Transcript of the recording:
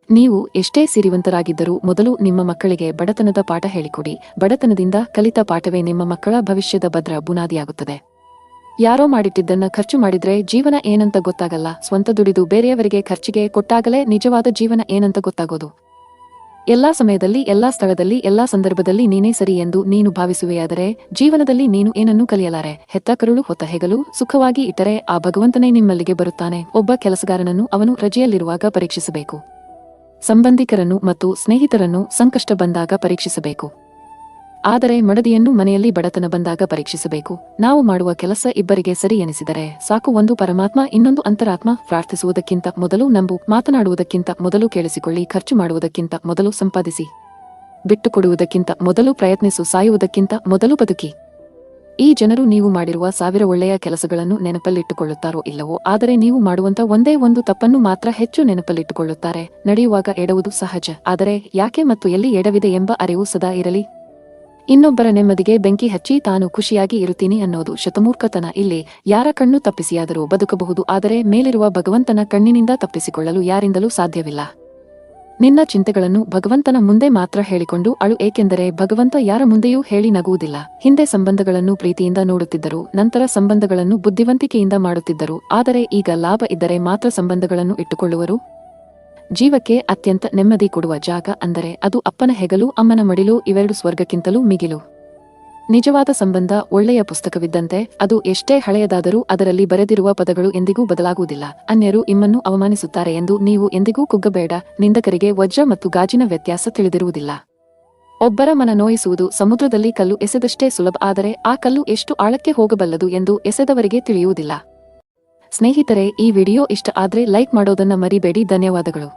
ನೀವು ಎಷ್ಟೇ ಸಿರಿವಂತರಾಗಿದ್ದರೂ ಮೊದಲು ನಿಮ್ಮ ಮಕ್ಕಳಿಗೆ ಬಡತನದ ಪಾಠ ಹೇಳಿಕೊಡಿ. ಬಡತನದಿಂದ ಕಲಿತ ಪಾಠವೇ ನಿಮ್ಮ ಮಕ್ಕಳ ಭವಿಷ್ಯದ ಭದ್ರ ಬುನಾದಿಯಾಗುತ್ತದೆ. ಯಾರೋ ಮಾಡಿಟ್ಟಿದ್ದನ್ನ ಖರ್ಚು ಮಾಡಿದ್ರೆ ಜೀವನ ಏನಂತ ಗೊತ್ತಾಗಲ್ಲ. ಸ್ವಂತ ದುಡಿದು ಬೇರೆಯವರಿಗೆ ಖರ್ಚಿಗೆ ಕೊಟ್ಟಾಗಲೇ ನಿಜವಾದ ಜೀವನ ಏನಂತ ಗೊತ್ತಾಗೋದು. ಎಲ್ಲಾ ಸಮಯದಲ್ಲಿ, ಎಲ್ಲಾ ಸ್ಥಳದಲ್ಲಿ, ಎಲ್ಲಾ ಸಂದರ್ಭದಲ್ಲಿ ನೀನೇ ಸರಿ ಎಂದು ನೀನು ಭಾವಿಸುವೆಯಾದರೆ ಜೀವನದಲ್ಲಿ ನೀನು ಏನನ್ನೂ ಕಲಿಯಲಾರೆ. ಹೆತ್ತ ಕರುಳು ಹೊತ್ತ ಹೆಗಲು ಸುಖವಾಗಿ ಇಟ್ಟರೆ ಆ ಭಗವಂತನೇ ನಿಮ್ಮಲ್ಲಿಗೆ ಬರುತ್ತಾನೆ. ಒಬ್ಬ ಕೆಲಸಗಾರನನ್ನು ಅವನು ರಜೆಯಲ್ಲಿರುವಾಗ ಪರೀಕ್ಷಿಸಬೇಕು. ಸಂಬಂಧಿಕರನ್ನು ಮತ್ತು ಸ್ನೇಹಿತರನ್ನು ಸಂಕಷ್ಟ ಬಂದಾಗ ಪರೀಕ್ಷಿಸಬೇಕು. ಆದರೆ ಮಡದಿಯನ್ನು ಮನೆಯಲ್ಲಿ ಬಡತನ ಬಂದಾಗ ಪರೀಕ್ಷಿಸಬೇಕು. ನಾವು ಮಾಡುವ ಕೆಲಸ ಇಬ್ಬರಿಗೆ ಸರಿ ಎನಿಸಿದರೆ ಸಾಕು. ಒಂದು ಪರಮಾತ್ಮ, ಇನ್ನೊಂದು ಅಂತರಾತ್ಮ. ಪ್ರಾರ್ಥಿಸುವುದಕ್ಕಿಂತ ಮೊದಲು ನಂಬು, ಮಾತನಾಡುವುದಕ್ಕಿಂತ ಮೊದಲು ಕೇಳಿಸಿಕೊಳ್ಳಿ, ಖರ್ಚು ಮಾಡುವುದಕ್ಕಿಂತ ಮೊದಲು ಸಂಪಾದಿಸಿ, ಬಿಟ್ಟುಕೊಡುವುದಕ್ಕಿಂತ ಮೊದಲು ಪ್ರಯತ್ನಿಸು, ಸಾಯುವುದಕ್ಕಿಂತ ಮೊದಲು ಬದುಕಿ. ಈ ಜನರು ನೀವು ಮಾಡಿರುವ 1000 ಒಳ್ಳೆಯ ಕೆಲಸಗಳನ್ನು ನೆನಪಲ್ಲಿಟ್ಟುಕೊಳ್ಳುತ್ತಾರೋ ಇಲ್ಲವೋ, ಆದರೆ ನೀವು ಮಾಡುವಂತ ಒಂದೇ ಒಂದು ತಪ್ಪನ್ನು ಮಾತ್ರ ಹೆಚ್ಚು ನೆನಪಲ್ಲಿಟ್ಟುಕೊಳ್ಳುತ್ತಾರೆ. ನಡೆಯುವಾಗ ಎಡವುದು ಸಹಜ, ಆದರೆ ಯಾಕೆ ಮತ್ತು ಎಲ್ಲಿ ಎಡವಿದೆ ಎಂಬ ಅರಿವು ಸದಾ ಇರಲಿ. ಇನ್ನೊಬ್ಬರ ನೆಮ್ಮದಿಗೆ ಬೆಂಕಿ ಹಚ್ಚಿ ತಾನು ಖುಷಿಯಾಗಿ ಇರುತ್ತೀನಿ ಅನ್ನೋದು ಶತಮೂರ್ಖತನ. ಇಲ್ಲಿ ಯಾರ ಕಣ್ಣು ತಪ್ಪಿಸಿಯಾದರೂ ಬದುಕಬಹುದು, ಆದರೆ ಮೇಲಿರುವ ಭಗವಂತನ ಕಣ್ಣಿನಿಂದ ತಪ್ಪಿಸಿಕೊಳ್ಳಲು ಯಾರಿಂದಲೂ ಸಾಧ್ಯವಿಲ್ಲ. ನಿನ್ನ ಚಿಂತೆಗಳನ್ನು ಭಗವಂತನ ಮುಂದೆ ಮಾತ್ರ ಹೇಳಿಕೊಂಡು ಅಳು, ಏಕೆಂದರೆ ಭಗವಂತ ಯಾರ ಮುಂದೆಯೂ ಹೇಳಿ ನಗುವುದಿಲ್ಲ. ಹಿಂದೆ ಸಂಬಂಧಗಳನ್ನು ಪ್ರೀತಿಯಿಂದ ನೋಡುತ್ತಿದ್ದರು, ನಂತರ ಸಂಬಂಧಗಳನ್ನು ಬುದ್ಧಿವಂತಿಕೆಯಿಂದ ಮಾಡುತ್ತಿದ್ದರು. ಆದರೆ ಈಗ ಲಾಭ ಇದ್ದರೆ ಮಾತ್ರ ಸಂಬಂಧಗಳನ್ನು ಇಟ್ಟುಕೊಳ್ಳುವರು. ಜೀವಕ್ಕೆ ಅತ್ಯಂತ ನೆಮ್ಮದಿ ಕೊಡುವ ಜಾಗ ಅಂದರೆ ಅದು ಅಪ್ಪನ ಹೆಗಲು, ಅಮ್ಮನ ಮಡಿಲು. ಇವೆರಡು ಸ್ವರ್ಗಕ್ಕಿಂತಲೂ ಮಿಗಿಲು. ನಿಜವಾದ ಸಂಬಂಧ ಒಳ್ಳೆಯ ಪುಸ್ತಕವಿದ್ದಂತೆ. ಅದು ಎಷ್ಟೇ ಹಳೆಯದಾದರೂ ಅದರಲ್ಲಿ ಬರೆದಿರುವ ಪದಗಳು ಎಂದಿಗೂ ಬದಲಾಗುವುದಿಲ್ಲ. ಅನ್ಯರು ನಿಮ್ಮನ್ನು ಅವಮಾನಿಸುತ್ತಾರೆ ಎಂದು ನೀವು ಎಂದಿಗೂ ಕುಗ್ಗಬೇಡ. ನಿಂದಕರಿಗೆ ವಜ್ರ ಮತ್ತು ಗಾಜಿನ ವ್ಯತ್ಯಾಸ ತಿಳಿದಿರುವುದಿಲ್ಲ. ಒಬ್ಬರ ಮನ ನೋಯಿಸುವುದು ಸಮುದ್ರದಲ್ಲಿ ಕಲ್ಲು ಎಸೆದಷ್ಟೇ ಸುಲಭ, ಆದರೆ ಆ ಕಲ್ಲು ಎಷ್ಟು ಆಳಕ್ಕೆ ಹೋಗಬಲ್ಲದು ಎಂದು ಎಸೆದವರಿಗೆ ತಿಳಿಯುವುದಿಲ್ಲ. ಸ್ನೇಹಿತರೆ, ಈ ವಿಡಿಯೋ ಇಷ್ಟ ಆದ್ರೆ ಲೈಕ್ ಮಾಡೋದನ್ನ ಮರಿಬೇಡಿ. ಧನ್ಯವಾದಗಳು.